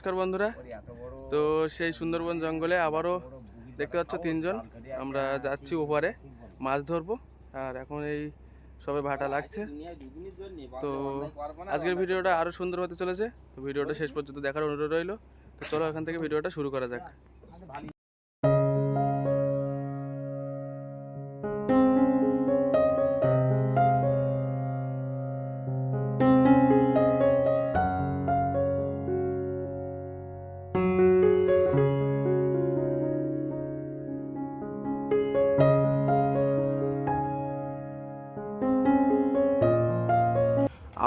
নমস্কার বন্ধুরা। তো সেই সুন্দরবন জঙ্গলে আবারও দেখতে পাচ্ছ তিনজন আমরা যাচ্ছি ওপারে মাছ ধরবো। আর এখন এই সবে ভাটা লাগছে। তো আজকের ভিডিওটা আরও সুন্দর হতে চলেছে। তো ভিডিওটা শেষ পর্যন্ত দেখার অনুরোধ রইল। তো চলো এখান থেকে ভিডিওটা শুরু করা যাক।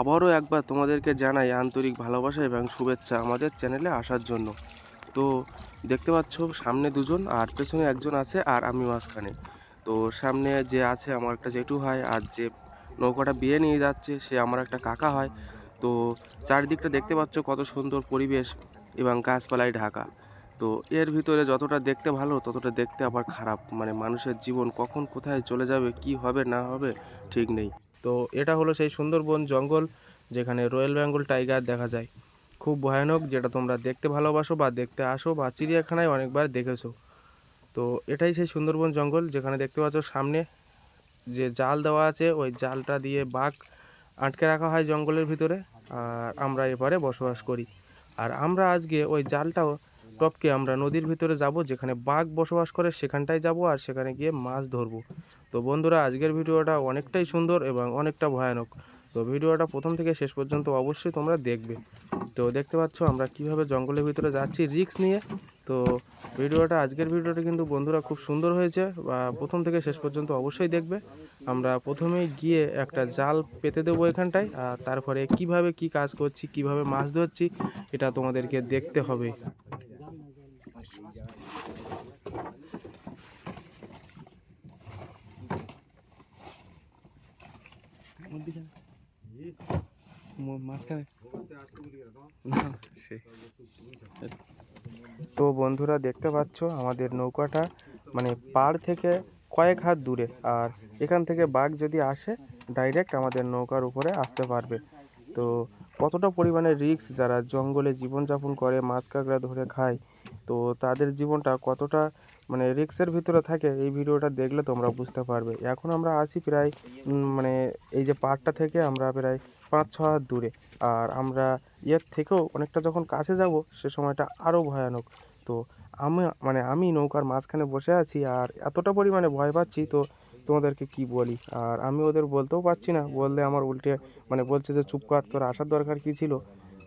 আবারও একবার তোমাদেরকে জানাই আন্তরিক ভালোবাসা এবং শুভেচ্ছা আমাদের চ্যানেলে আসার জন্য। তো দেখতে পাচ্ছ সামনে দুজন আর পেছনে একজন আছে আর আমি মাঝখানে। তো সামনে যে আছে আমার একটা জেঠু হয়, আর যে নৌকাটা বিয়ে নিয়ে যাচ্ছে সে আমার একটা কাকা হয়। তো চারিদিকটা দেখতে পাচ্ছ কত সুন্দর পরিবেশ এবং গাছপালায় ঢাকা। তো এর ভিতরে যতটা দেখতে ভালো ততটা দেখতে আবার খারাপ, মানে মানুষের জীবন কখন কোথায় চলে যাবে, কি হবে না হবে ঠিক নেই। তো এটা হলো সেই সুন্দরবন জঙ্গল যেখানে রয়্যাল বেঙ্গল টাইগার দেখা যায়। খুব ভয়ানক, যেটা তোমরা দেখতে ভালোবাসো বা দেখতে আসো বা চিড়িয়াখানায় অনেকবার দেখেছো। তো এটাই সেই সুন্দরবন জঙ্গল যেখানে দেখতে পাচ্ছ সামনে যে জাল দেওয়া আছে, ওই জালটা দিয়ে বাঘ আটকে রাখা হয় জঙ্গলের ভিতরে। আর আমরা এপারে বসবাস করি। আর আমরা আজকে ওই জালটাও টপকে আমরা নদীর ভিতরে যাব, যেখানে বাঘ বসবাস করে সেখানটায় যাব আর সেখানে গিয়ে মাছ ধরবো। তো বন্ধুরা, আজকের ভিডিওটা অনেকটাই সুন্দর এবং অনেকটা ভয়ানক। তো ভিডিওটা প্রথম থেকে শেষ পর্যন্ত অবশ্যই তোমরা দেখবে। তো দেখতে পাচ্ছ আমরা কিভাবে জঙ্গলের ভিতরে যাচ্ছি রিস্ক নিয়ে। তো আজকের ভিডিওটা কিন্তু বন্ধুরা খুব সুন্দর হয়েছে, বা প্রথম থেকে শেষ পর্যন্ত অবশ্যই দেখবে। আমরা প্রথমেই গিয়ে একটা জাল পেতে দেবো এখানটায়, আর তারপরে কিভাবে কি কাজ করছি, কিভাবে মাছ ধরছি, এটা তোমাদেরকে দেখতে হবে। তো বন্ধুরা দেখতে পাচ্ছ আমাদের নৌকাটা মানে পাড় থেকে কয়েক হাত দূরে, আর এখান থেকে বাঘ যদি আসে ডাইরেক্ট আমাদের নৌকার উপরে আসতে পারবে। তো কতটা পরিমাণে রিস্ক, যারা জঙ্গলে জীবনযাপন করে মাছ কাঁকড়া ধরে খায়, তো তাদের জীবনটা কতটা মানে রিস্কের ভিতরে থাকে এই ভিডিওটা দেখলে তোমরা বুঝতে পারবে। এখন আমরা আছি প্রায় মানে এই যে পাড়টা থেকে আমরা প্রায় 5-6 হাত দূরে। আর আমরা এর থেকেও অনেকটা যখন কাছে যাব সে সময়টা আরও ভয়ানক। তো আমি নৌকার মাঝখানে বসে আছি আর এতটা পরিমাণে ভয় পাচ্ছি, তো তোমাদেরকে কি বলি। আর আমি ওদের বলতেও পারছি না, বললে আমার উল্টে মানে বলছে যে চুপ কর, তোর আসার দরকার কী ছিল।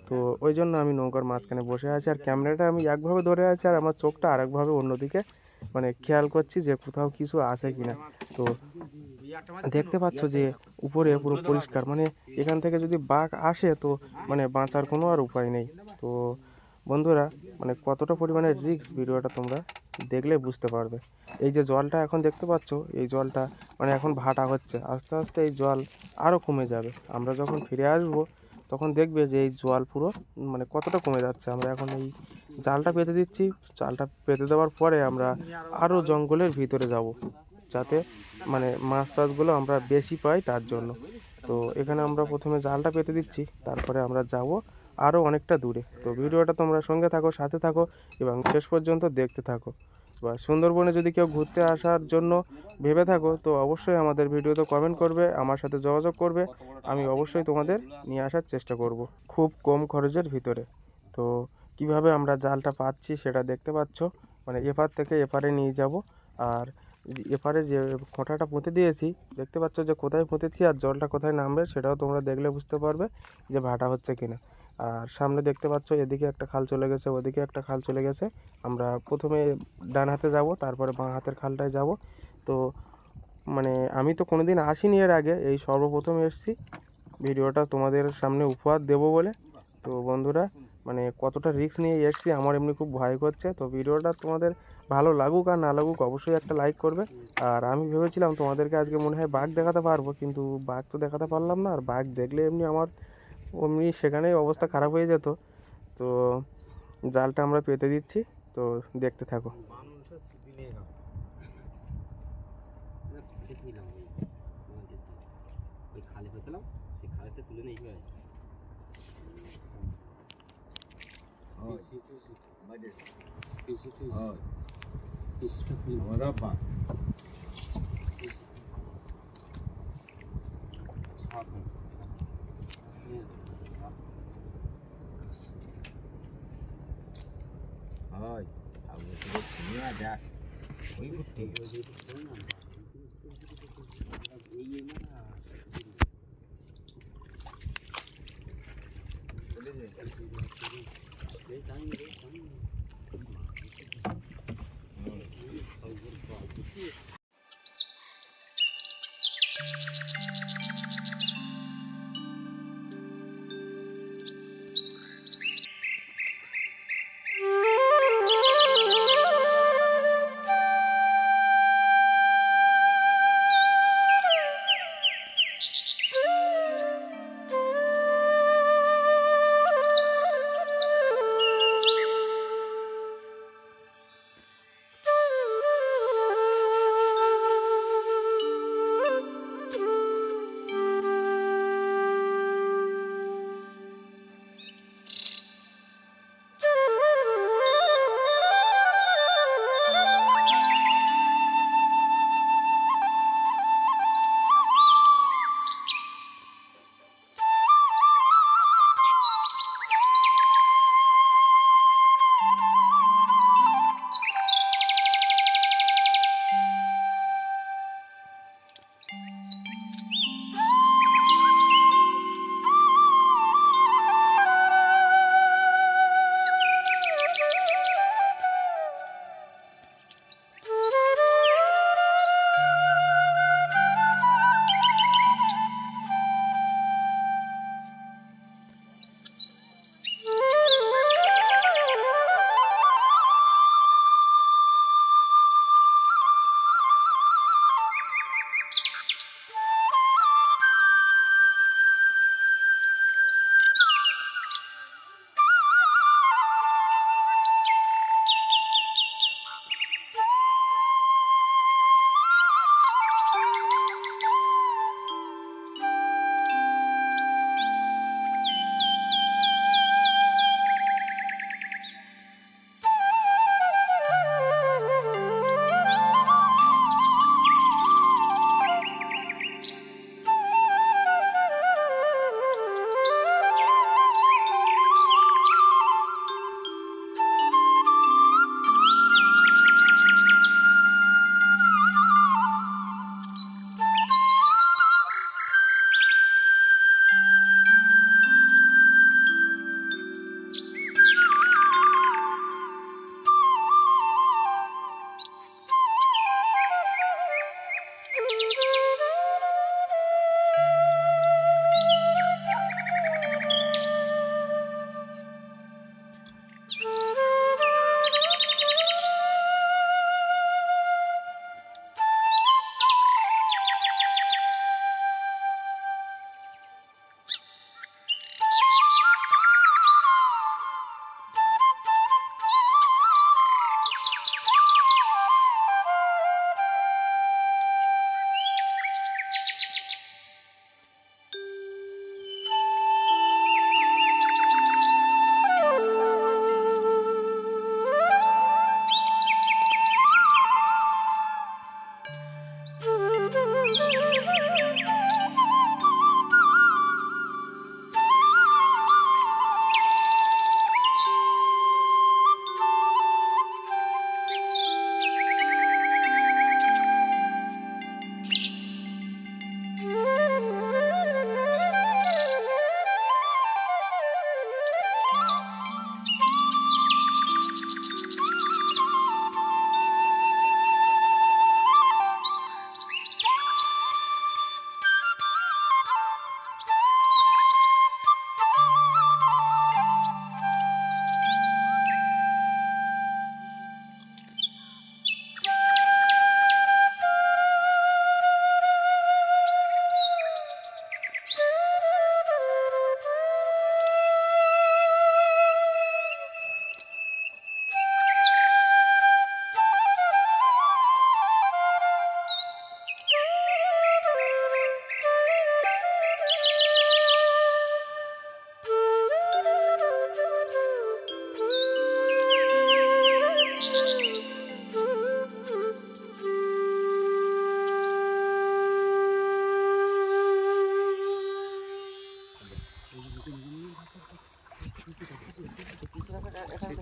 তো ওই জন্য আমি নৌকার মাঝখানে বসে আছি, আর ক্যামেরাটা আমি একভাবে ধরে আছি আর আমার চোখটা আরেকভাবে অন্যদিকে মানে খেয়াল করছি যে কোথাও কিছু আছে কিনা। তো দেখতে পাচ্ছ যে উপরে পুরো পরিষ্কার, মানে এখান থেকে যদি বাঘ আসে তো মানে বাঁচার কোনো আর উপায় নেই। তো বন্ধুরা, মানে কতটা পরিমাণে রিস্ক ভিডিওটা তোমরা দেখলে বুঝতে পারবে। এই যে জলটা এখন দেখতে পাচ্ছ, এই জলটা মানে এখন ভাটা হচ্ছে, আস্তে আস্তে এই জল আরও কমে যাবে। আমরা যখন ফিরে আসবো তখন দেখবে যে এই জল পুরো মানে কতটা কমে যাচ্ছে। আমরা এখন এই জালটা পেতে দিচ্ছি, জালটা পেতে দেওয়ার পরে আমরা আরও জঙ্গলের ভিতরে যাব, যাতে মানে মাছ টাছগুলো আমরা বেশি পাই তার জন্য। তো এখানে আমরা প্রথমে জালটা পেতে দিচ্ছি, তারপরে আমরা যাব আরও অনেকটা দূরে। তো ভিডিওটা তোমরা সঙ্গে থাকো, সাথে থাকো এবং শেষ পর্যন্ত দেখতে থাকো। বা সুন্দরবনে যদি কেউ ঘুরতে আসার জন্য ভেবে থাকো তো অবশ্যই আমাদের ভিডিওতে কমেন্ট করবে, আমার সাথে যোগাযোগ করবে। আমি অবশ্যই তোমাদের নিয়ে আসার চেষ্টা করব খুব কম খরচের ভিতরে। তো কিভাবে আমরা জালটা পাচ্ছি সেটা দেখতে পাচ্ছ, মানে এপার থেকে এপারে নিয়ে যাব। আর এপারে যে খোঁটাটা পুঁতে দিয়েছি দেখতে পাচ্ছ যে কোথায় পুঁতেছি আর জলটা কোথায় নামবে সেটাও তোমরা দেখলে বুঝতে পারবে যে ভাটা হচ্ছে কিনা। আর সামনে দেখতে পাচ্ছ এদিকে একটা খাল চলে গেছে, ওদিকে একটা খাল চলে গেছে। আমরা প্রথমে ডান হাতে যাব, তারপরে বাঁ হাতের খালটায় যাব। তো মানে আমি তো কোনোদিন আসিনি এর আগে, এই সর্বপ্রথম এসেছি ভিডিওটা তোমাদের সামনে উপহার দেব বলে। তো বন্ধুরা, মানে কতটা রিস্ক নিয়ে এসেছি আমার এমনি খুব ভয় করছে। তো ভিডিওটা তোমাদের ভালো লাগুক আর না লাগুক অবশ্যই একটা লাইক করবে। আর আমি ভেবেছিলাম তোমাদেরকে আজকে মনে হয় বাঘ দেখাতে পারবো, কিন্তু বাঘ তো দেখাতে পারলাম না। আর বাঘ দেখলে এমনি আমার এমনি সেখানেই অবস্থা খারাপ হয়ে যেত। তো জালটা আমরা পেতে দিচ্ছি, তো দেখতে থাকো।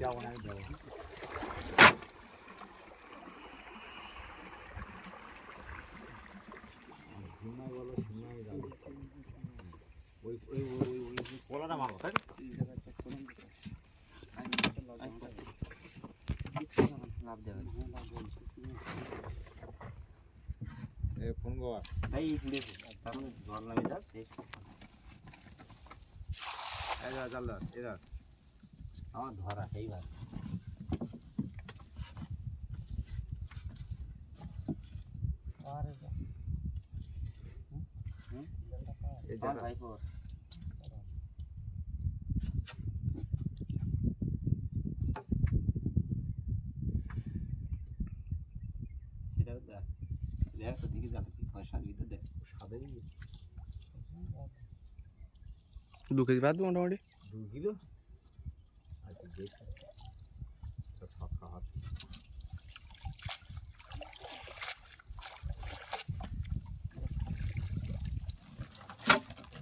যাবো না, যাবো। ঝিমাই বলো, সিমাই যাবো। ওই ওই ওই ওই ওই কলাটা মারো, তাই লাভ দেবে ফোন গোয়া তাই তার মানে জল নামে যাক জাল এরা আমার ধরা সেইবার ভাইপোর দেখ তো দিকে যাবে পয়সা দিতে দেখ সাদা 2 কেজি বাদ মোটামুটি 2 কিলো আচ্ছা দেখি তো ফাঁকা হাত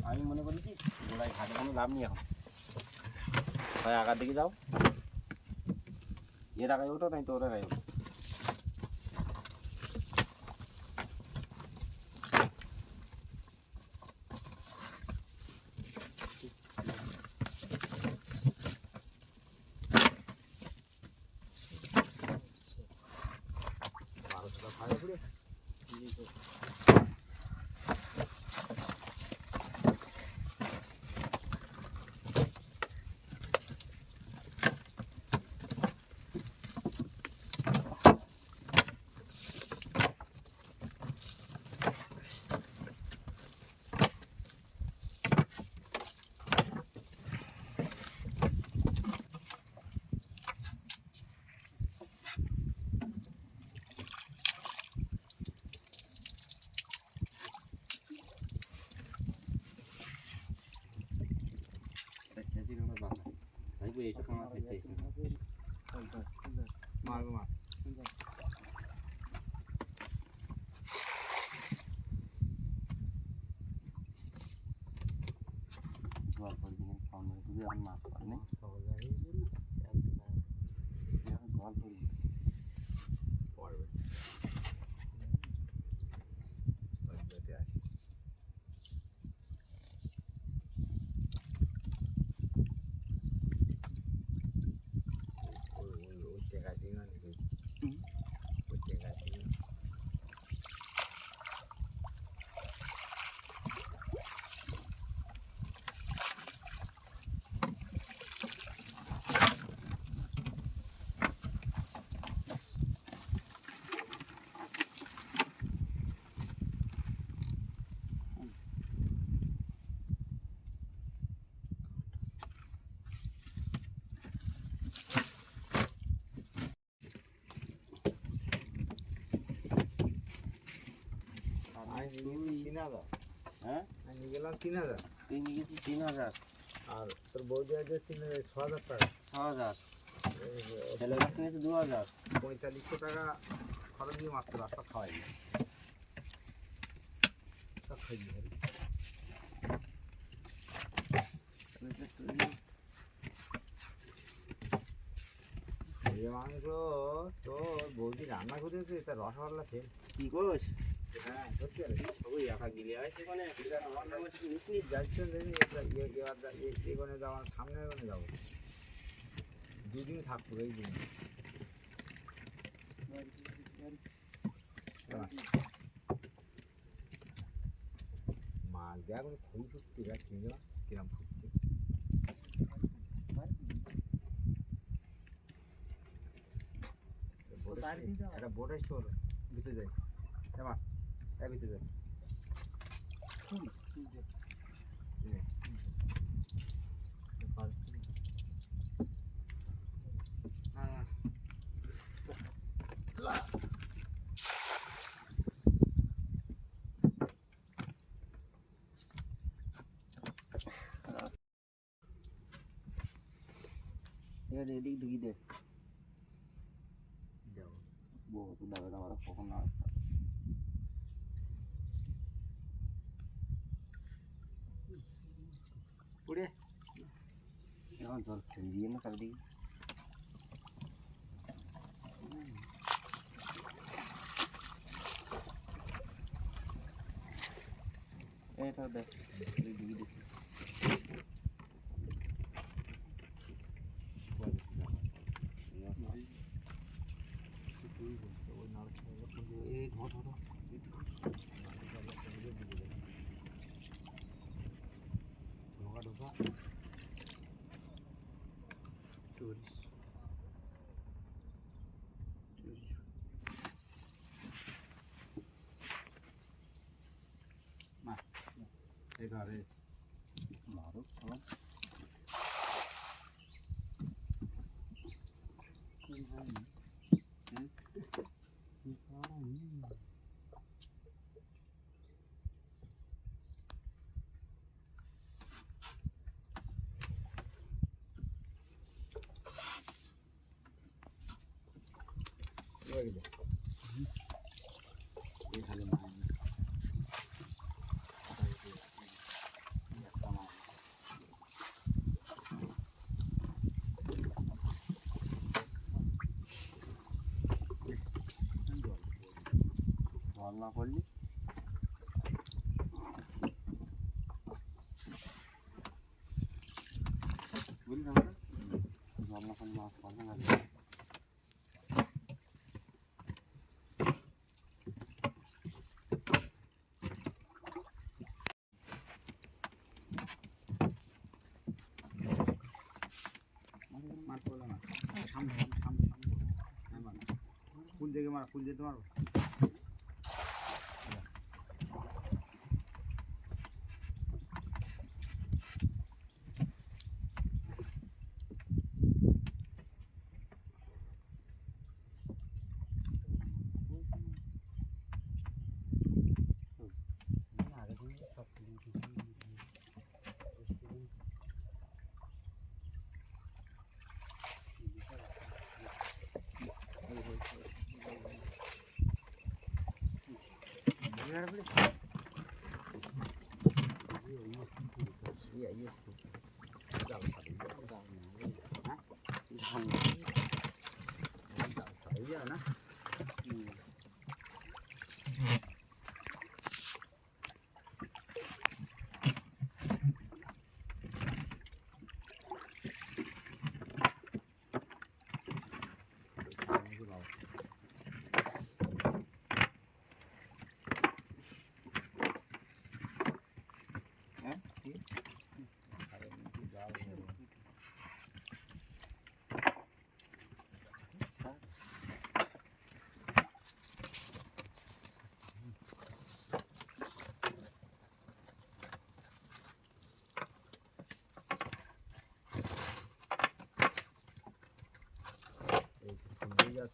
আমি মনে করি কি গোড়ায় ঘাটে কোনো লাভ নেই এখন হয় আগার দিকে যাও এর আগায় ওঠো তাই তো ওর আগায় ওঠো এইসব আমার মার মার জল পড়ে দিন খাওয়ানো শুধু এখন মাছ পড়ে নেই জল পড়বে হ্যাঁ আমি গেলাম 3000 তুই নিয়ে গেছিস 3000 আর তোর বৌদি আছে 6000 টাকা 6000 ছেলে গাছ নিয়েছে 2000 4500 টাকা খরচ দিয়ে মাত্র রাস্তা খাওয়াই সব খাই এই মাংস তো বৌদি রান্না করেছে তার রসগোল্লা খেয়ে কি কোষ হ্যাঁ সত্যি সবই একা গিলে হয় সেখানে যাচ্ছেন এখানে যাওয়ার সামনে এখানে যাবো 2 দিন থাকবো এই দিন মাছ দেখ খুবই ফুটতি দেখ কিরম ফুটতি একটা বোট আসতে হলো ভিতরে যাই এবার ভিতরে যাই এদিক ঢুকি দে বহুত লাগে আমার কখন না পুড়ে জল ফেলে দিয়ে না চারিদিকে। এটা দেখ দিকে দেখি ঘরে মারো এখানে জল না করলে বুঝলি না জল না করলে মাছ পাবে না। ফুল থেকে মার, ফুল যেতে মারবো। না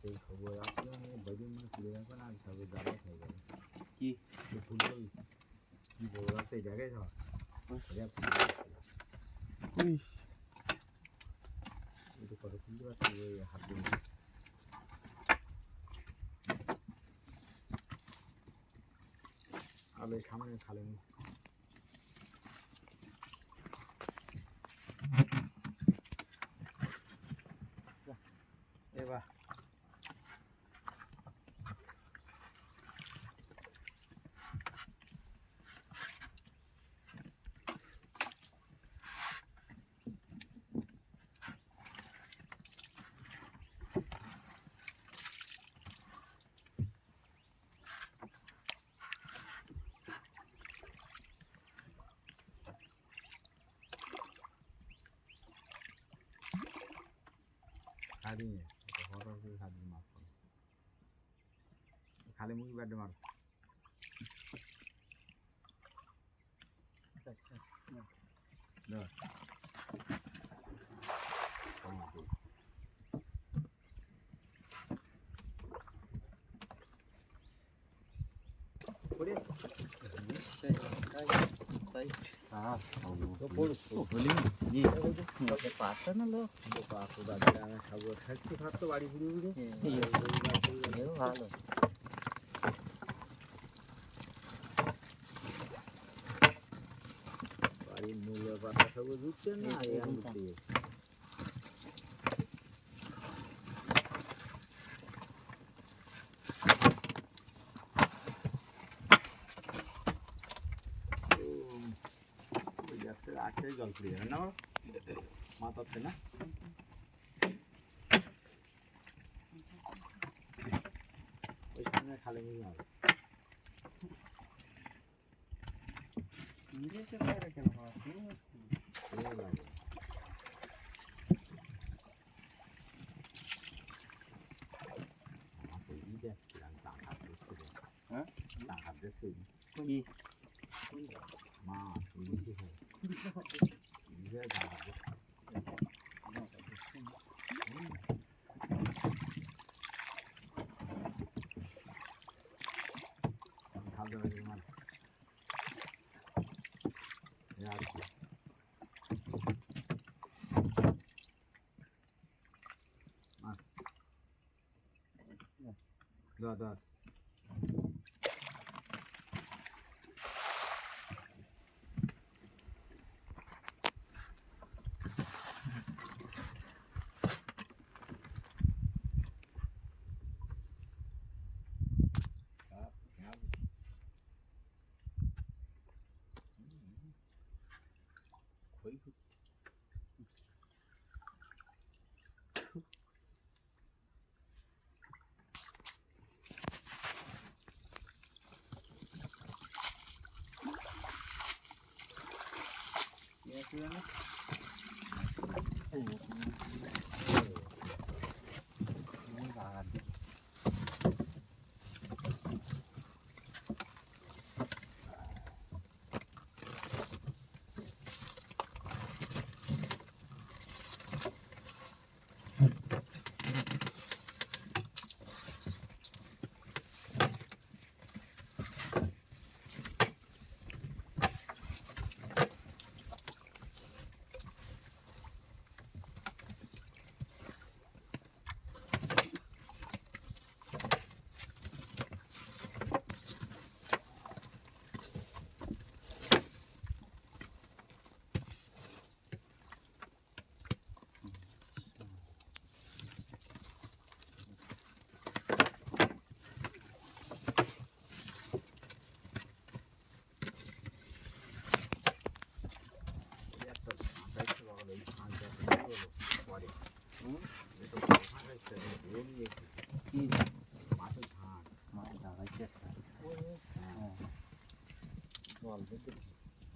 সেই খবর আসলে বৈদিক মানে তুলে রাখবে না সবে দাঁড়া হয়ে যাবে কি ফুটবল কি বড় আছে জায়গায় যাওয়া কত খুলতে পারছি ওই হাত দিয়ে আলো সামনে খালে এবার খালি হঠাৎ করে খালি মাছ খালি মুখি ব্যাটে মার পাঁচটা না লোক বাড়ি ঘুরে ঘুরে ভালো বাড়ির মূল্য পাতা সব ঢুকছে না পুড়ে যাবে না মাথাতে না ওই সামনে খালে নিয়ে হবে ধর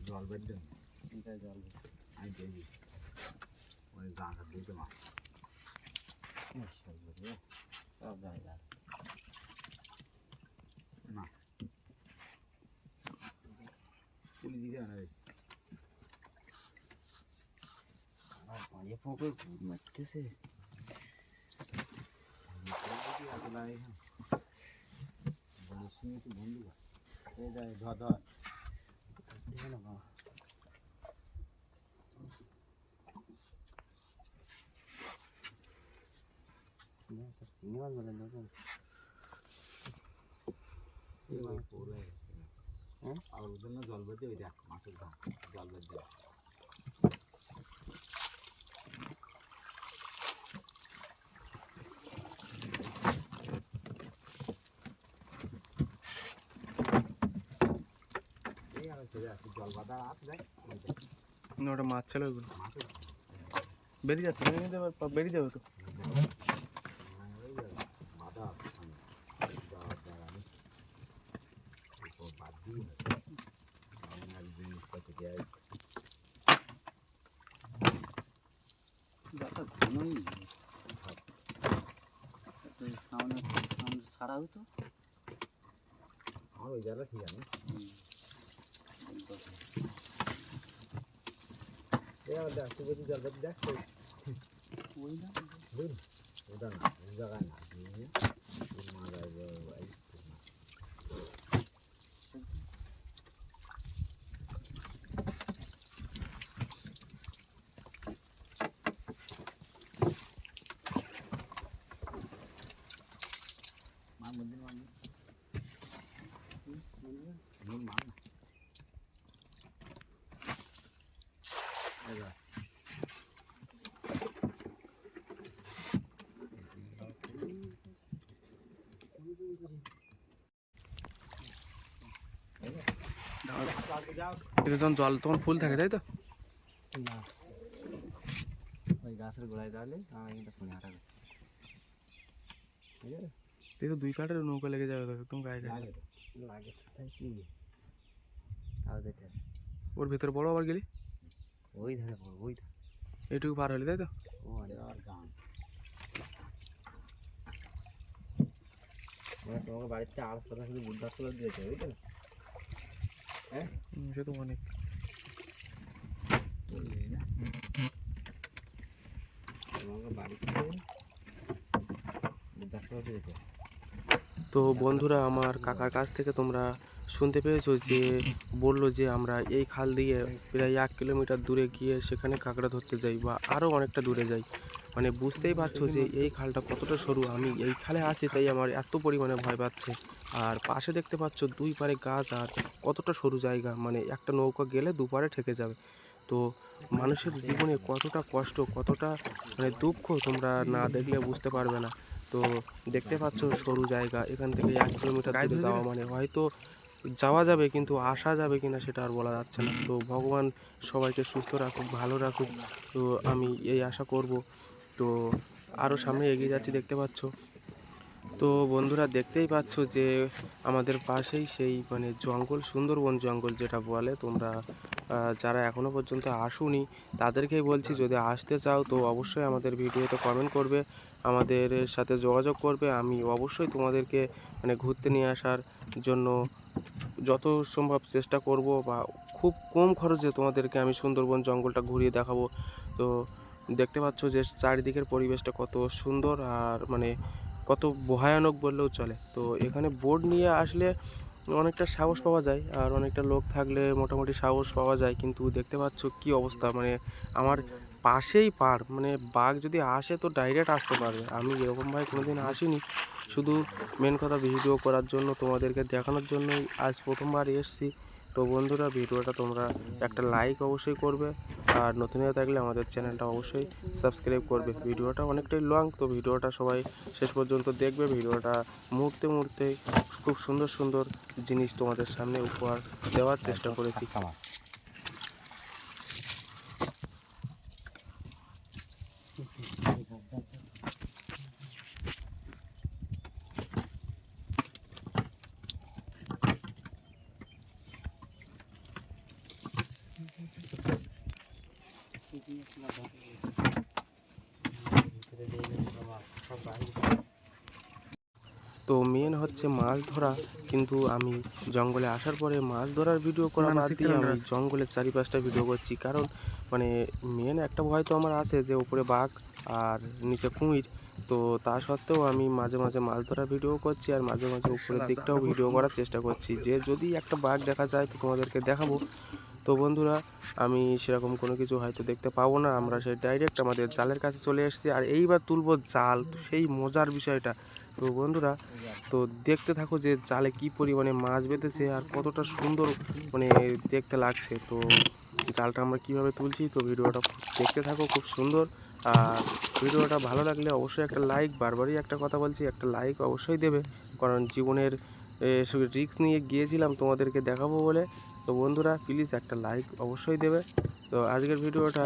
জল বের দেন জল আমি দেখি ওই গাঁটা দিতে মাছ সব জায়গা না পুলি দিকে আনা পানি পোকে মারতেছে বন্ধু যায় ধর ধর আর ওর জন্য জল বেঁধে ওই দেখ মাছের ধান জল বেঁধে জল বাঁধা আছে দেখ ওটা মাছ ছিল ওইগুলো মাছের বেরিয়ে যাচ্ছে বেরিয়ে যাবে তো বাঁধা যাওয়ার জায়গা নেই বাদ দিয়ে জিনিসটা থেকে ছাড়া হতো আমার ওই জায়গা ঠিক আছে দেখ তুই বলছি জল বেঁধে দেখ ওই না বুঝলি ওটা না ওই জায়গায় না মাছ আসবে মার মধ্যে মার মার না এটা যখন জল তখন ফুল থাকে তাই তো না গাছের গোড়ায় দাঁড়ালে আমার এখানটা ফোনে হাঁটা করছে, ঠিক আছে? এই তো 2 কাঠের নৌকা লেগে যাবে তো একদম গায়ে গায়ে। লাগে তো লাগে তো, তাই কি তাও দেখে ওর ভিতরে বড় আবার গেলি ওই ধারে পড়ো, ওই ধারে। এইটুকু পার হলি তাই তো? ও আর গান তোমাকে বাড়িতে আড়াশ কথা শুধু বুদ্ধাস করে দিয়েছে, বুঝতে না? হ্যাঁ সে তো অনেক। তোমাকে বাড়িতে বুদ্ধাস করে দিয়েছে। তো বন্ধুরা, আমার কাকার কাছ থেকে তোমরা শুনতে পেয়েছো যে বললো যে আমরা এই খাল দিয়ে প্রায় 1 কিলোমিটার দূরে গিয়ে সেখানে কাঁকড়া ধরতে যাই বা আরও অনেকটা দূরে যাই। মানে বুঝতেই পারছো যে এই খালটা কতটা সরু। আমি এই খালে আছি তাই আমার এত পরিমাণে ভয় পাচ্ছে। আর পাশে দেখতে পাচ্ছ 2 পারে গাছ আর কতটা সরু জায়গা, মানে একটা নৌকা গেলে 2 পারে ঠেকে যাবে। তো মানুষের জীবনে কতটা কষ্ট, কতটা মানে দুঃখ তোমরা না দেখলে বুঝতে পারবে না। তো দেখতে পাচ্ছ সরু জায়গা, এখান থেকে 1 কিলোমিটার দূরে যাওয়া মানে হয়তো যাওয়া যাবে কিন্তু আসা যাবে কিনা সেটা আর বলা যাচ্ছে না। তো ভগবান সবাইকে সুস্থ রাখুক, ভালো রাখুক। তো আমি এই আশা করব। তো আরও সামনে এগিয়ে যাচ্ছি দেখতে পাচ্ছ। তো বন্ধুরা, দেখতেই পাচ্ছ যে আমাদের পাশেই সেই মানে জঙ্গল, সুন্দরবন জঙ্গল যেটা বলে। তোমরা যারা এখনও পর্যন্ত আসোনি তাদেরকেই বলছি, যদি আসতে চাও তো অবশ্যই আমাদের ভিডিওতে কমেন্ট করবে, আমাদের সাথে যোগাযোগ করবে। আমি অবশ্যই তোমাদেরকে মানে ঘুরতে নিয়ে আসার জন্য যত সম্ভব চেষ্টা করব, বা খুব কম খরচে তোমাদেরকে আমি সুন্দরবন জঙ্গলটা ঘুরিয়ে দেখাবো। তো দেখতে পাচ্ছ যে চারিদিকের পরিবেশটা কত সুন্দর আর মানে কত ভয়ানক বললেও চলে। তো এখানে বোট নিয়ে আসলে অনেকটা সাহস পাওয়া যায়, আর অনেকটা লোক থাকলে মোটামুটি সাহস পাওয়া যায়। কিন্তু দেখতে পাচ্ছ কি অবস্থা, মানে আমার পাশেই পাড়, মানে বাঘ যদি আসে তো ডাইরেক্ট আসতে পারবে। আমি এরকমভাবে কোনোদিন আসিনি, শুধু মেন কথা ভিডিও করার জন্য, তোমাদেরকে দেখানোর জন্যই আজ প্রথমবার এসেছি। তো বন্ধুরা, ভিডিওটা তোমরা একটা লাইক অবশ্যই করবে, আর নতুন হয়ে থাকলে আমাদের চ্যানেলটা অবশ্যই সাবস্ক্রাইব করবে। ভিডিওটা অনেকটাই লং, তো ভিডিওটা সবাই শেষ পর্যন্ত দেখবে। ভিডিওটা মুহূর্তে মুহূর্তে খুব সুন্দর সুন্দর জিনিস তোমাদের সামনে উপহার দেওয়ার চেষ্টা করেছি। মাছ তো মেন হচ্ছে মাছ ধরা, কিন্তু আমি জঙ্গলে আসার পরে মাছ ধরার ভিডিও করা বাদ দিয়ে আমি জঙ্গলের চারিপাশটা ভিডিও করছি। কারণ মানে মেন একটা ভয় তো আমার আছে যে উপরে বাঘ আর নিচে কুমির। তো তা সত্ত্বেও আমি মাঝে মাঝে মাছ ধরার ভিডিও করছি, আর মাঝে মাঝে উপরের দিকটাও ভিডিও করার চেষ্টা করছি, যে যদি একটা বাঘ দেখা যায় তো তোমাদেরকে দেখাবো। তো বন্ধুরা, আমি সেরকম কোনো কিছু হয়তো দেখতে পাবো না। আমরা সেই ডাইরেক্ট আমাদের জালের কাছে চলে এসেছি, আর এইবার তুলবো জাল। তো সেই মজার বিষয়টা, তো বন্ধুরা তো দেখতে থাকো যে জালে কি পরিমাণে মাছ বেঁধেছে আর কতটা সুন্দর মানে দেখতে লাগছে। তো জালটা আমরা কিভাবে তুলছি, তো ভিডিওটা দেখতে থাকো, খুব সুন্দর। আর ভিডিওটা ভালো লাগলে অবশ্যই একটা লাইক, বারবারই একটা কথা বলছি, একটা লাইক অবশ্যই দেবে। কারণ জীবনের রিস্ক নিয়ে গিয়েছিলাম তোমাদেরকে দেখাবো বলে। তো বন্ধুরা, প্লিজ একটা লাইক অবশ্যই দেবে। তো আজকের ভিডিওটা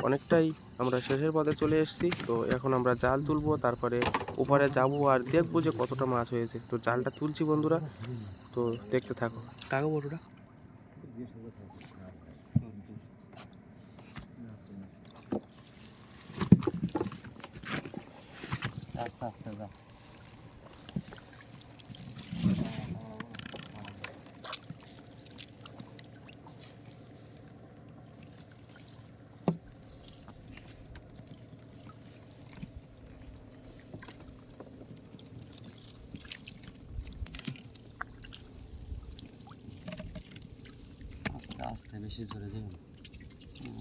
অনেকটাই আমরা শেষের পথে চলে এসেছি। তো এখন আমরা জাল তুলবো, তারপরে ওপারে যাবো আর দেখবো যে কতটা মাছ হয়েছে। তো জালটা তুলছি বন্ধুরা, তো দেখতে থাকো। কাগো বড়টা আস্তে আস্তে যা। আস্তে আস্তে, বেশি জোরে যাবে না,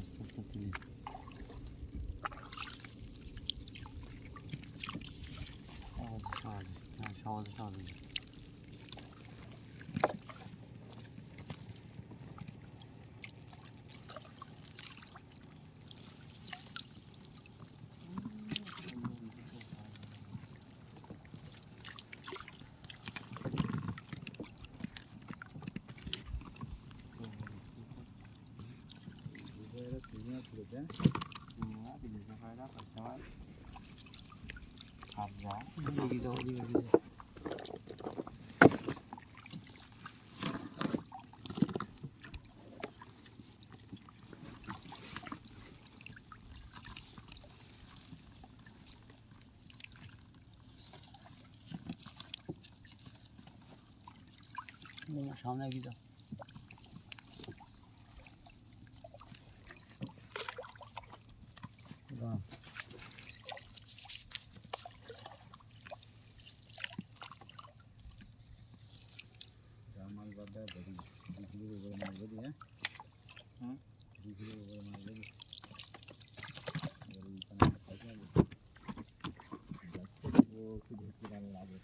আস্তে আস্তে তুলি। সহজে সহজে, হ্যাঁ সহজে সহজে। হাবড়া এগিয়ে যাও এগিয়ে যাও সামনে এগিয়ে যাও মাছ বাদ দেয় ধরি 2 কিলোর উপরে মাছ ধরি হ্যাঁ হুম 2 কিলোর উপরে মাছ ধরি একটু ধরতে পারে আগে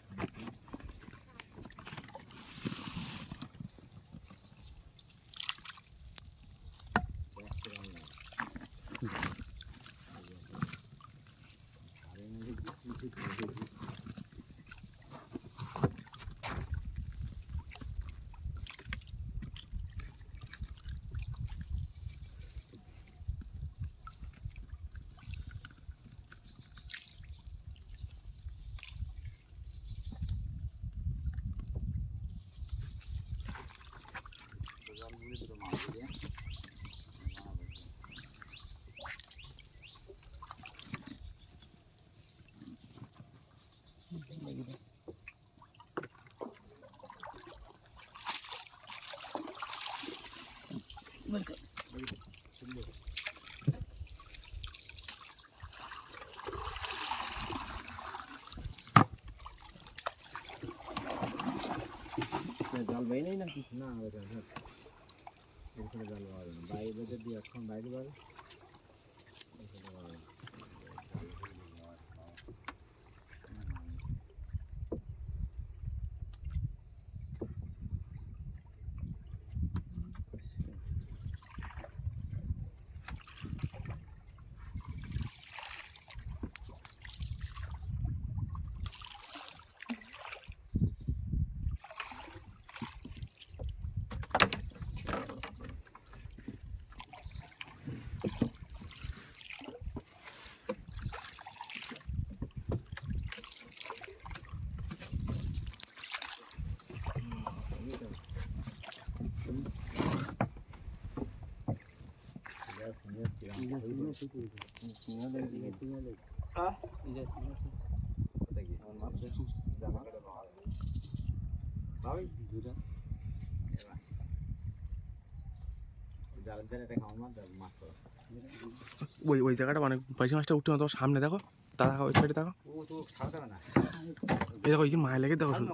জল বেই নেই নাকি না ওটা এখানে জল বাড়ে না বাইরে বেঁধে দিয়ে এখন বাইরে বাড়ে ওই জায়গাটা মানে পাইসি মাছটা উঠতে তোমার সামনে দেখো দাদা ওই সাইডে দেখো এই দেখো এই মায় লেগে দেখো শুধু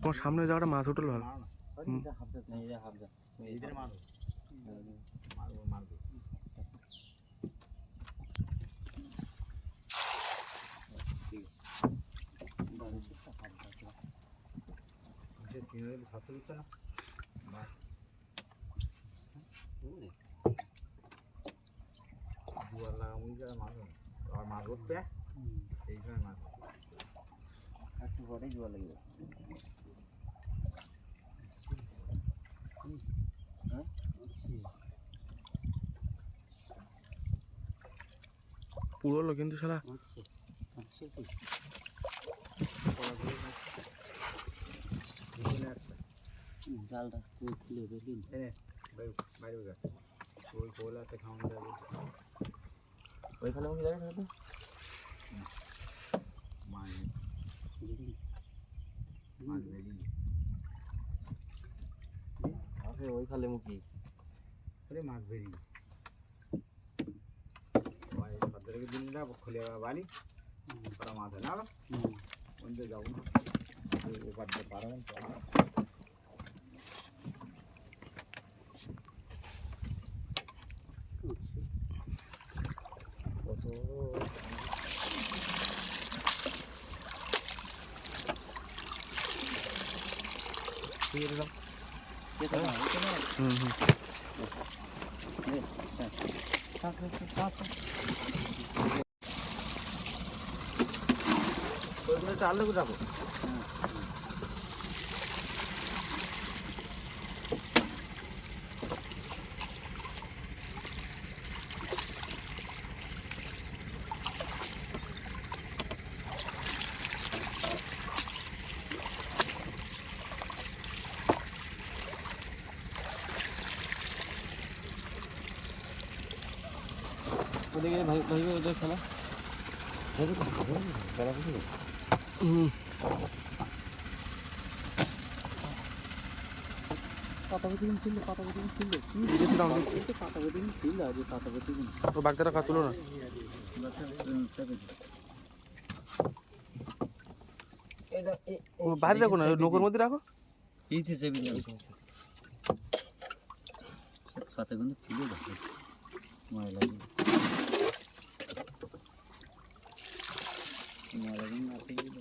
তোমার সামনে ওই জায়গাটা মাছ উঠলো ভালো মাছ উঠবে এইখানে মাছ একটু পরেই জোয়ার লাগবে পুরোলো কিন্তু শালা জালটা খুলে দেখি বাইরে ওই কোলাতে খাওয়ানো যাবে ওইখানে কি জায়গা থাকে মাছ মাছ বেরিয়ে আছে ওই খালে মুখি মাছ বেরিয়ে দিনটা খুলে বালি ওরা মাছ হয় না ওইটা যাবো না ওপার দিয়ে পারবেন কেটে দাও, কেটে দাও। হুম হুম থাক, থাক, থাক, থাক। ওইগুলো একটু আলাদা করে রাখো। ওদিকে ভাই ভাই ওদের খেলা হুম পাতাপতি কিন্তু ছিল পাতাপতি কিন্তু ছিল দেখেছিলাম দেখছি পাতাপতি কিন্তু ছিল আর যে পাতাপতি কিন্তু ও বাগদাটা খা তুলো না ও বাইরে রাখো না ওই নৌকোর মধ্যে রাখো এই যে সেবি পাতা কিন্তু ছিল দেখো ময়লা কিন্তু ময়লা কিন্তু আছে কিন্তু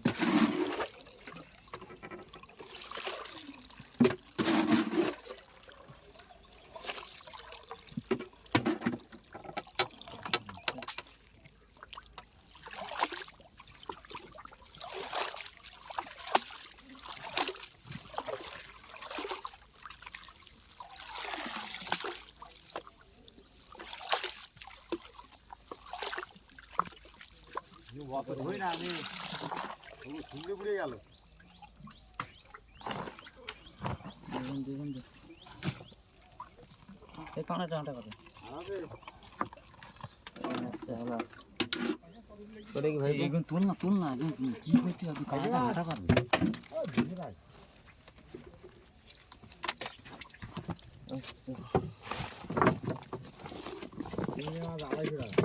হই না আমি সুন্দর ঘুরে গেল। দেখুন দেখুন এই কানে টানটা করে আচ্ছা আবার ওটা কি ভাই এখন তুল না এখন কি করতে হবে কানে টানটা করবে আড়াইশো টাকা